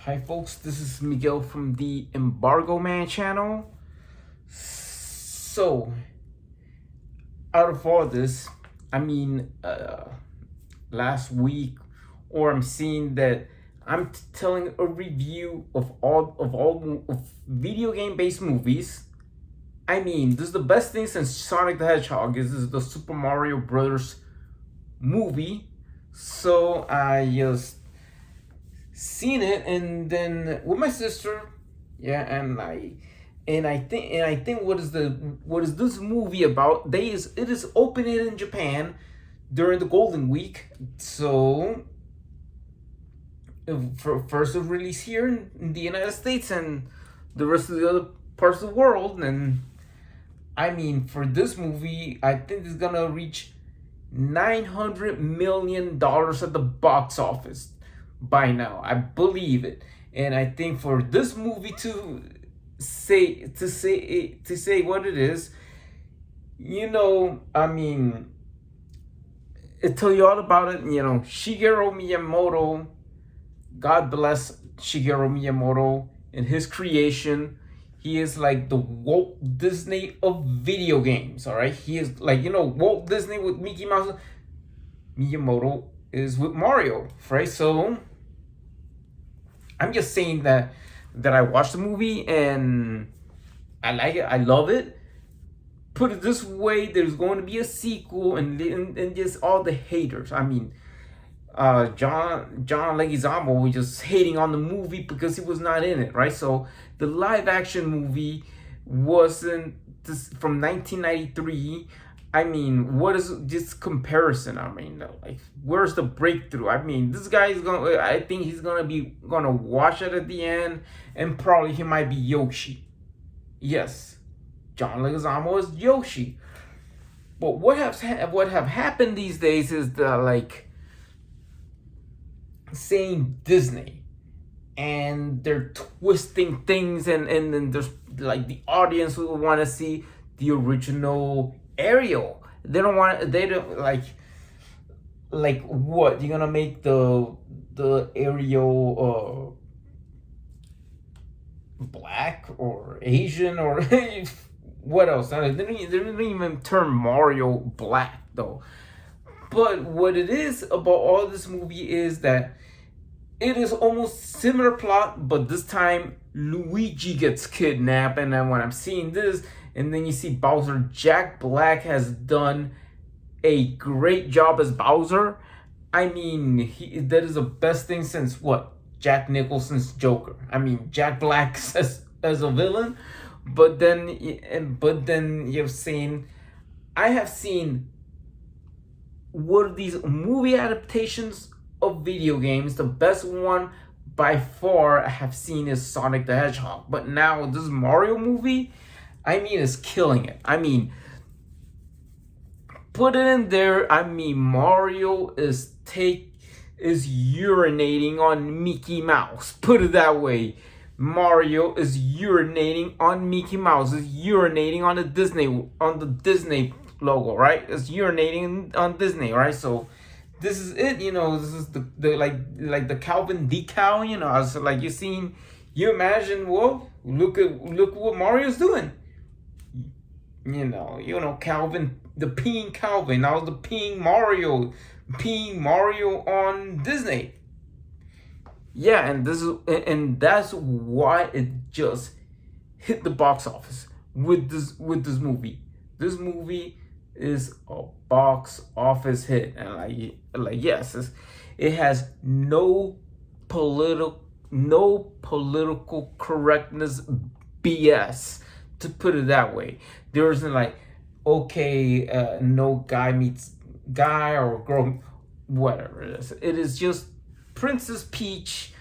Hi folks, this is Miguel from the Embargo Man channel. So, out of all this, last week, or I'm seeing that I'm telling a review of all video game based movies. This is the best thing since Sonic the Hedgehog. This is the Super Mario Brothers movie. So I just seen it, and then with my sister, yeah, and I think what is this movie about? It is opening in Japan during the Golden Week. So for first of release here in the United States and the rest of the other parts of the world. And for this movie, I think it's gonna reach $900 million at the box office by now. I believe it. And I think for this movie to say what it is, it tell you all about it. Shigeru Miyamoto, God bless Shigeru Miyamoto and his creation. He is like the Walt Disney of video games, all right? He is like, Walt Disney with Mickey Mouse. Miyamoto is with Mario, right? So I'm just saying that I watched the movie and I like it. I love it. Put it this way, there's going to be a sequel, and just all the haters. John Leguizamo was just hating on the movie because he was not in it, right? So the live action movie wasn't this from 1993. What is this comparison? Like, where's the breakthrough? This guy is gonna. I think he's gonna watch it at the end, and probably he might be Yoshi. Yes, John Leguizamo is Yoshi. But what have happened these days is saying Disney, and they're twisting things, and then there's like the audience will want to see the original Ariel. They don't like what you're gonna make the Ariel black or Asian or what else? They didn't even turn Mario black though. But what it is about all this movie is that it is almost similar plot, but this time Luigi gets kidnapped. And then when I'm seeing this, and then you see Bowser, Jack Black has done a great job as Bowser. That is the best thing since what? Jack Nicholson's Joker. Jack Black as a villain. But then I have seen what are these movie adaptations of video games. The best one by far I have seen is Sonic the Hedgehog. But now this Mario movie, is killing it. Put it in there. Mario is urinating on Mickey Mouse. Put it that way. Mario is urinating on Mickey Mouse. Is urinating on the Disney logo, right? It's urinating on Disney, right? So this is it. This is the like the Calvin decal. So like you imagine. Well, look what Mario's doing. Calvin, the peeing Calvin. Now the peeing Mario on Disney. Yeah, and that's why it just hit the box office with this movie. This movie is a box office hit, and yes, it has no political correctness BS, to put it that way. There isn't no guy meets guy or girl, whatever it is. It is just Princess Peach.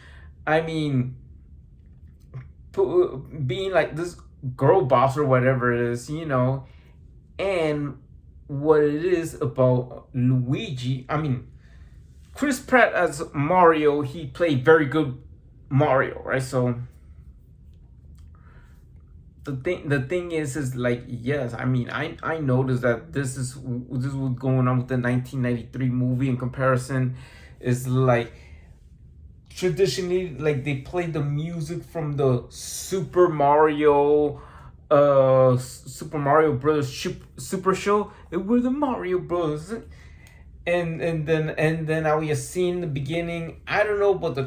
Being like this girl boss or whatever it is, and what it is about Luigi. Chris Pratt as Mario, he played very good Mario, right? So the thing is yes, I noticed that this is what's going on with the 1993 movie in comparison. Is like traditionally, like, they play the music from the Super Mario Brothers Super Show. And we're the Mario Bros. And then I was seeing the beginning. I don't know, but the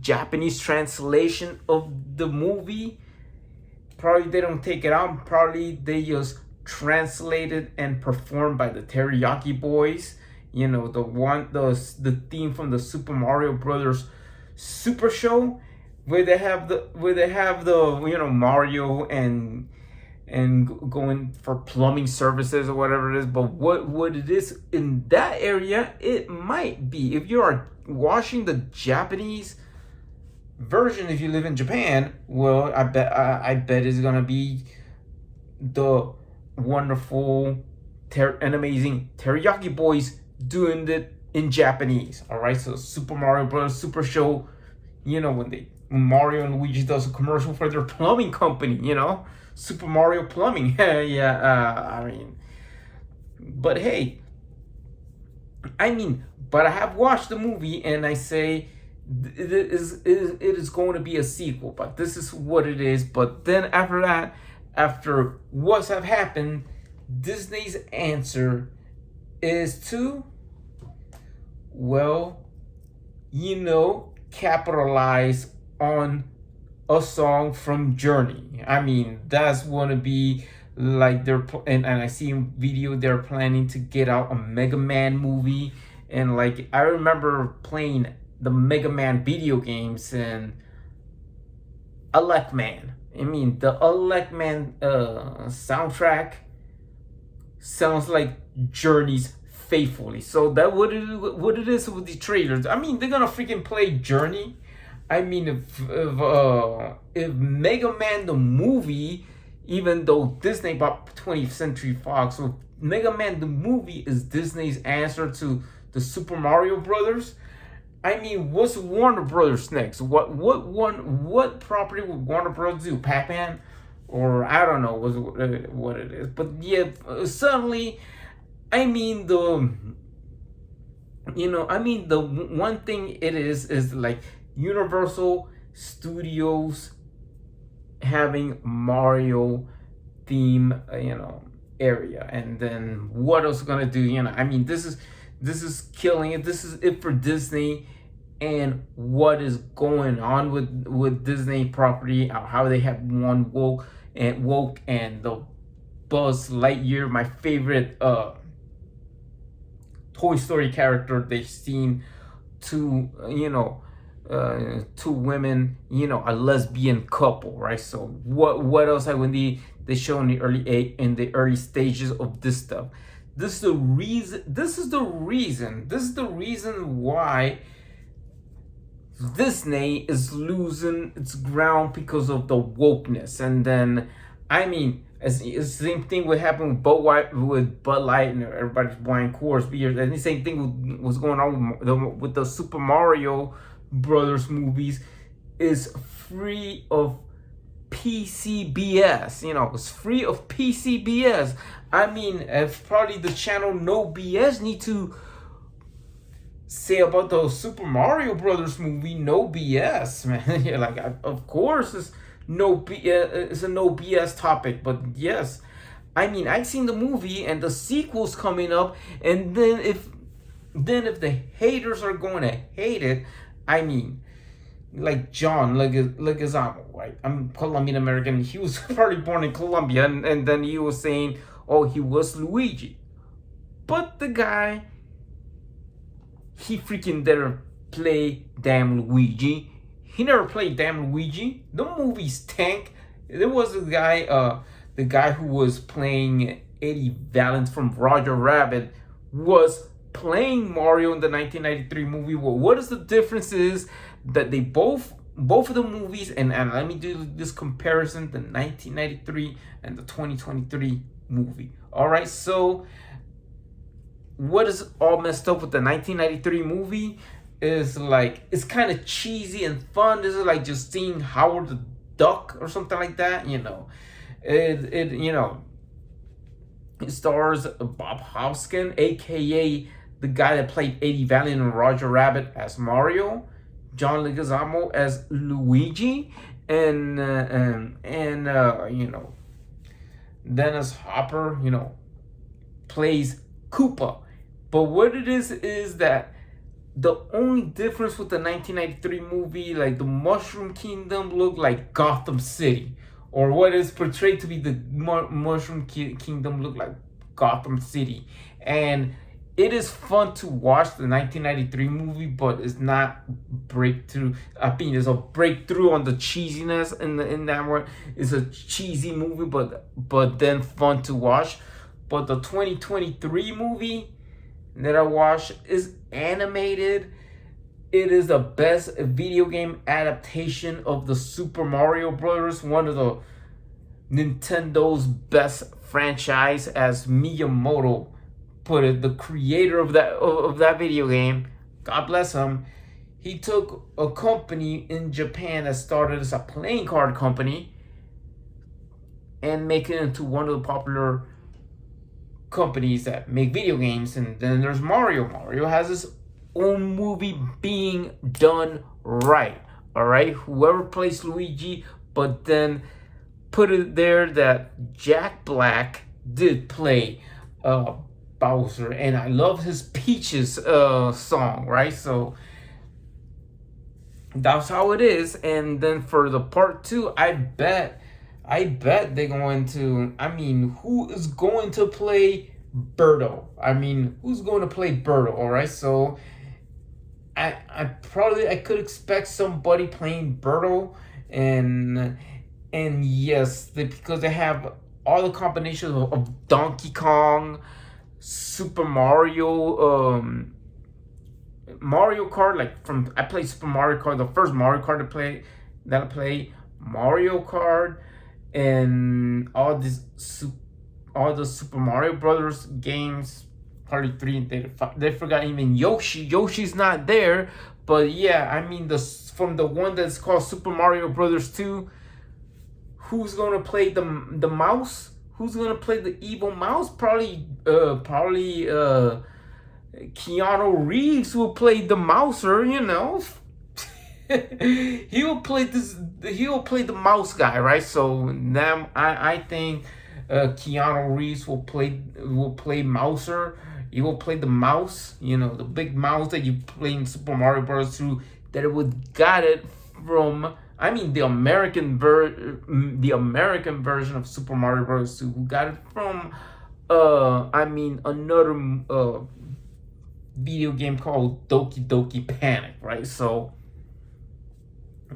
Japanese translation of the movie, probably they don't take it out. Probably they just translate it and performed by the Teriyaki Boys. The theme from the Super Mario Brothers Super Show, where they have the Mario and going for plumbing services or whatever it is. But what it is in that area, it might be, if you are watching the Japanese version, if you live in Japan, well, I bet it's gonna be the wonderful and amazing Teriyaki Boys doing it in Japanese. All right, so Super Mario Bros. Super Show, when Mario and Luigi does a commercial for their plumbing company, Super Mario Plumbing. Yeah, but hey, but I have watched the movie and I say it is going to be a sequel, but this is what it is. But then after that, after what's have happened, Disney's answer is to, well, capitalize on a song from Journey. That's going to be like and I see in video they're planning to get out a Mega Man movie. And like, I remember playing the Mega Man video games, and Elecman. The Elecman soundtrack sounds like Journey's Faithfully. So that what it is with the trailers. They're gonna freaking play Journey. If Mega Man the movie, even though Disney bought 20th Century Fox, so Mega Man the movie is Disney's answer to the Super Mario Brothers. What's Warner Brothers next? What property would Warner Brothers do? Pac-Man, or I don't know what it is. But yeah, suddenly, the one thing it is like Universal Studios having Mario theme, area, and then what else gonna do? This is killing it. This is it for Disney, and what is going on with Disney property, how they have one woke and the Buzz Lightyear, my favorite Toy Story character. They've seen two women, a lesbian couple, right? So what else when they show in the early stages of this stuff. This is the reason why Disney is losing its ground, because of the wokeness. And then, it's the same thing would happen with Bud Light and everybody's buying Coors beers. And the same thing was going on with the Super Mario Brothers movies. Is free of PCBS. It's free of PCBS. If probably the channel No BS need to say about the Super Mario Brothers movie, No BS, man. Yeah, like, of course it's it's a No BS topic, but yes, I've seen the movie and the sequel's coming up, and then if the haters are going to hate it, like John Leguizamo, right? I'm Colombian American. He was probably born in Colombia, and then he was saying, oh, he was Luigi. But the guy, he freaking didn't play damn Luigi. He never played damn Luigi. The movie's tank. There was the guy who was playing Eddie Valance from Roger Rabbit was playing Mario in the 1993 movie. Well, what is the difference is that they both of the movies, and let me do this comparison, the 1993 and the 2023 movie. All right, so what is all messed up with the 1993 movie is like, it's kind of cheesy and fun. This is like just seeing Howard the Duck or something like that. It stars Bob Hoskin, aka the guy that played Eddie Valiant and Roger Rabbit as Mario. John Leguizamo as Luigi, and Dennis Hopper, plays Koopa. But what it is that the only difference with the 1993 movie, like the Mushroom Kingdom, looked like Gotham City, or what is portrayed to be the Mushroom Kingdom looked like Gotham City, and it is fun to watch the 1993 movie, but it's not breakthrough. I mean, it's a breakthrough on the cheesiness in that one. It's a cheesy movie, but then fun to watch. But the 2023 movie that I watched is animated. It is the best video game adaptation of the Super Mario Brothers, one of the Nintendo's best franchise, as Miyamoto put it, the creator of that video game. God bless him. He took a company in Japan that started as a playing card company and make it into one of the popular companies that make video games. And then there's Mario. Mario has his own movie being done right. All right, whoever plays Luigi, but then put it there that Jack Black did play Bowser, and I love his Peaches song, right? So that's how it is. And then for the part 2, I bet they're going to. I mean, who is going to play Birdo? I mean, who's going to play Birdo? All right, so I could expect somebody playing Birdo, and yes, because they have all the combinations of Donkey Kong, Super Mario, Mario Kart. I played Super Mario Kart, the first Mario Kart I play Mario Kart, and all the Super Mario Brothers games, probably 3 and 5. They forgot even Yoshi. Yoshi's not there, but yeah, I mean from the one that's called Super Mario Brothers 2. Who's gonna play the mouse? Who's gonna play the evil mouse? Probably Keanu Reeves will play the mouser. He'll play the mouse guy, right? So now I think Keanu Reeves will play mouser. He will play the mouse. The big mouse that you play in Super Mario Bros. 2. That it would got it from. I mean, the American version of Super Mario Bros. 2, who got it from, another video game called Doki Doki Panic, right? So,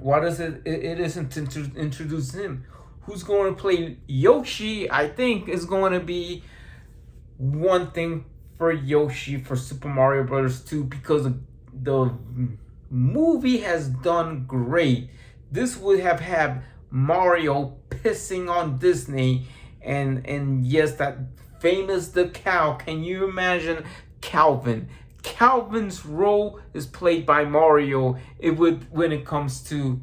what is it? It isn't to introduce him. Who's going to play Yoshi? I think is going to be one thing for Yoshi for Super Mario Bros. 2, because the movie has done great. This would have had Mario pissing on Disney, and yes, that famous the cow. Can you imagine Calvin? Calvin's role is played by Mario. When it comes to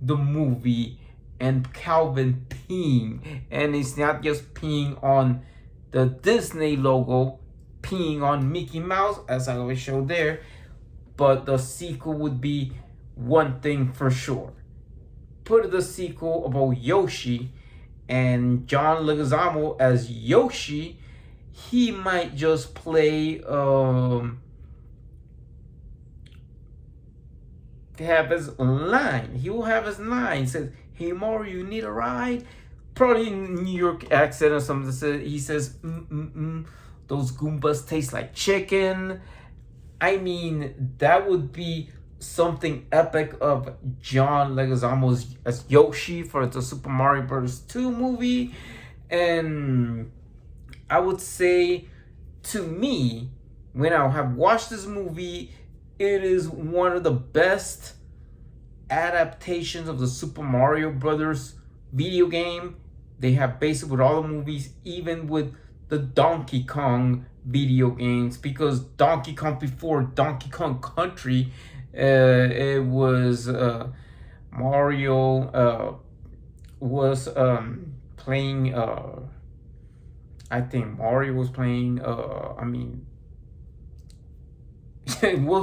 the movie, and Calvin peeing, and he's not just peeing on the Disney logo, peeing on Mickey Mouse, as I always show there. But the sequel would be one thing for sure. Put the sequel about Yoshi and John Leguizamo as Yoshi. He might just play have his line. He will have his line. He says, "Hey Mario, you need a ride?" Probably in New York accent or something. He says, "Those Goombas taste like chicken." I mean, that would be something epic of John Leguizamo as Yoshi for the Super Mario Bros. 2 movie. And I would say, to me, when I have watched this movie, it is one of the best adaptations of the Super Mario Brothers video game. They have based with all the movies, even with the Donkey Kong video games, because Donkey Kong, before Donkey Kong Country, it was Mario was playing. I think Mario was playing. Who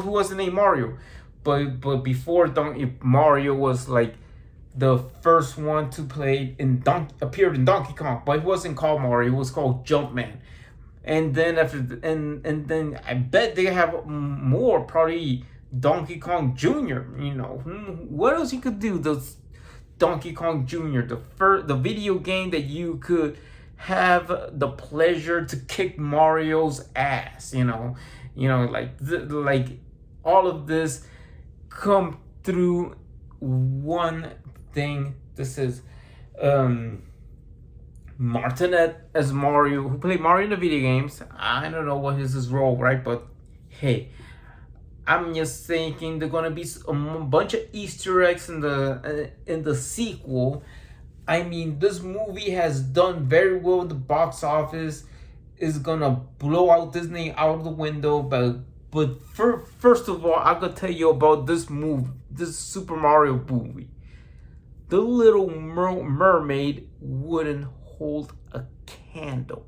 was the name Mario? but before Mario was like the first one to play in appeared in Donkey Kong, but it wasn't called Mario. It was called Jumpman. And then and then I bet they have more, probably Donkey Kong Jr. You know, what else you could do? The Donkey Kong Jr. The video game that you could have the pleasure to kick Mario's ass. Like all of this come through one thing. This is Martinet as Mario, who played Mario in the video games. I don't know what is his role, right? But hey, I'm just thinking they're gonna be a bunch of Easter eggs in the sequel. I mean, this movie has done very well at the box office. Is gonna blow out Disney out of the window, but first of all, I gotta tell you about this Super Mario movie. The Little Mermaid wouldn't hold a candle.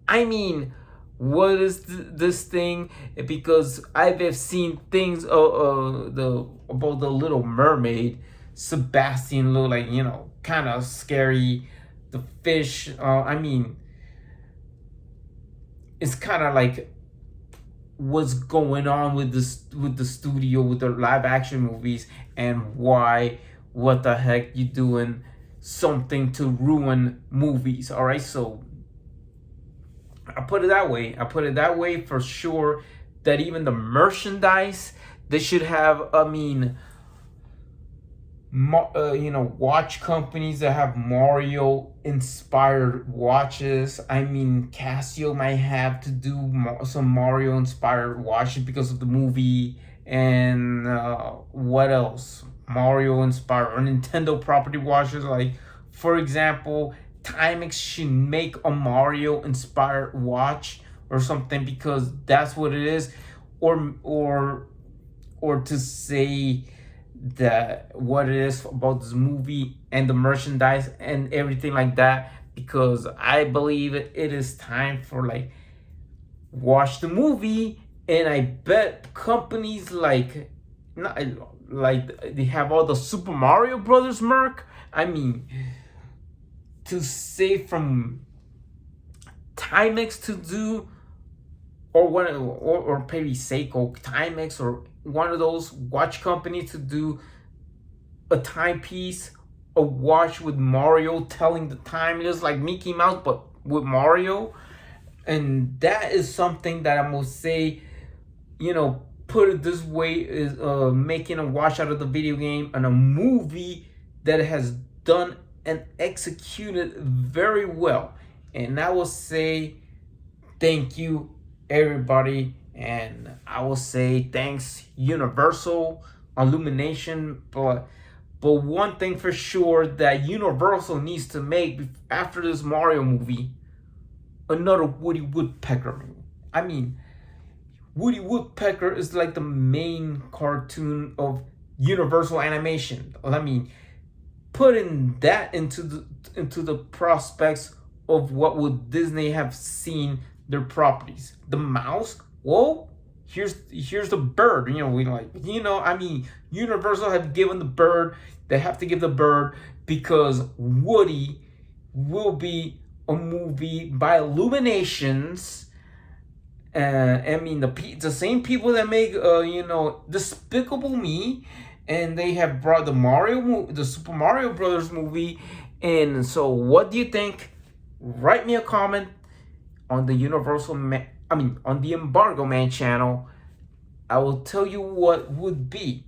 I mean, what is this thing? Because I've seen things about the Little Mermaid. Sebastian looked like, kind of scary. The fish, I mean, it's kind of like what's going on with the studio, with the live action movies, and what the heck you doing something to ruin movies. All right, so I put it that way for sure, that even the merchandise, they should have, I mean, watch companies that have Mario inspired watches. I mean, Casio might have to do some Mario inspired watches because of the movie. And what else? Mario inspired or Nintendo property watches. Like, for example, Timex should make a Mario inspired watch or something, because that's what it is. Or to say that what it is about this movie and the merchandise and everything like that, because I believe it is time for, like, watch the movie. And I bet companies like they have all the Super Mario Brothers merch. I mean, to save from Timex to do, or maybe Seiko, Timex, or one of those watch companies to do a timepiece, a watch with Mario telling the time, just like Mickey Mouse but with Mario. And that is something that I'm gonna say, put it this way, is making a watch out of the video game and a movie that has done and executed very well. And I will say thank you, everybody. And I will say thanks, Universal, Illumination. But one thing for sure that Universal needs to make after this Mario movie, another Woody Woodpecker movie. I mean, Woody Woodpecker is like the main cartoon of Universal Animation. I mean, putting that into the prospects of what would Disney have seen their properties. The mouse, well, here's the bird. I mean, Universal have given the bird. They have to give the bird, because Woody will be a movie by Illuminations. I mean, the same people that make Despicable Me, and they have brought the Super Mario Brothers movie. And so, what do you think? Write me a comment on the on the Embargo Man channel. I will tell you what would be.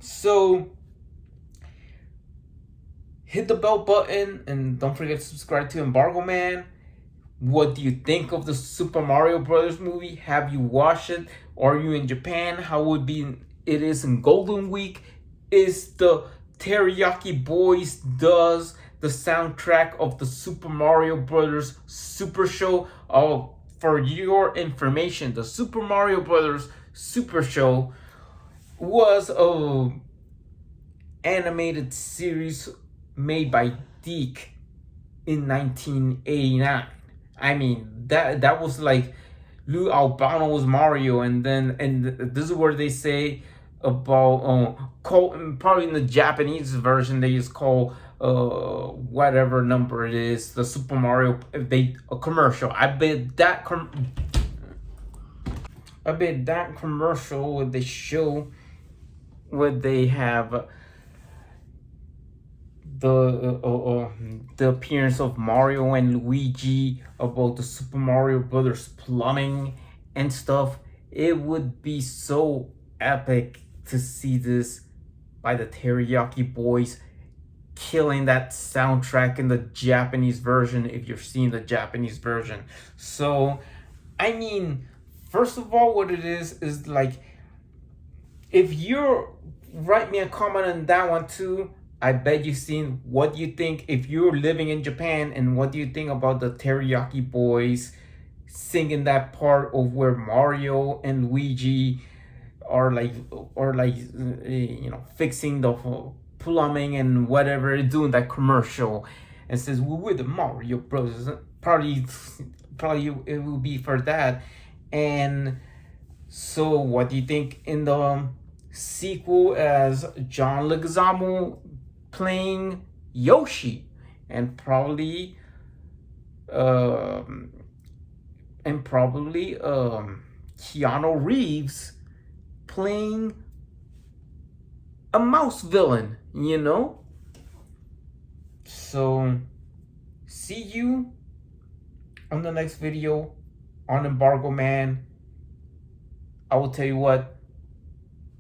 So, hit the bell button and don't forget to subscribe to Embargo Man. What do you think of the Super Mario Brothers movie? Have you watched it? Are you in Japan? How would it is in Golden Week? Is the Teriyaki Boys does the soundtrack of the Super Mario Brothers Super Show? Oh, for your information, the Super Mario Brothers Super Show was a animated series made by Deke in 1989. I mean, that was like Lou Albano was Mario, and this is where they say about probably in the Japanese version they just call whatever number it is, the Super Mario a commercial. I bet that commercial where they show where they have the appearance of Mario and Luigi, about the Super Mario Brothers plumbing and stuff. It would be so epic to see this by the Teriyaki Boys killing that soundtrack in the Japanese version, if you're seeing the Japanese version. So, I mean, first of all, what it is like, if you're write me a comment on that one too. I bet you've seen what you think if you're living in Japan, and what do you think about the Teriyaki Boys singing that part of where Mario and Luigi are fixing the plumbing and whatever, doing that commercial, and says we're the Mario Brothers. Probably it will be for that. And so, what do you think in the sequel as John Leguizamo playing Yoshi, and probably um Keanu Reeves playing a mouse villain, you know? So, see you on the next video on Embargo Man. I will tell you what,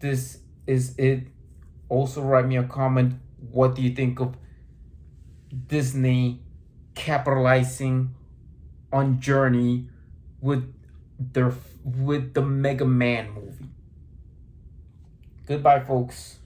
this is it. Also, write me a comment. What do you think of Disney capitalizing on Journey with the Mega Man movie? Goodbye, folks.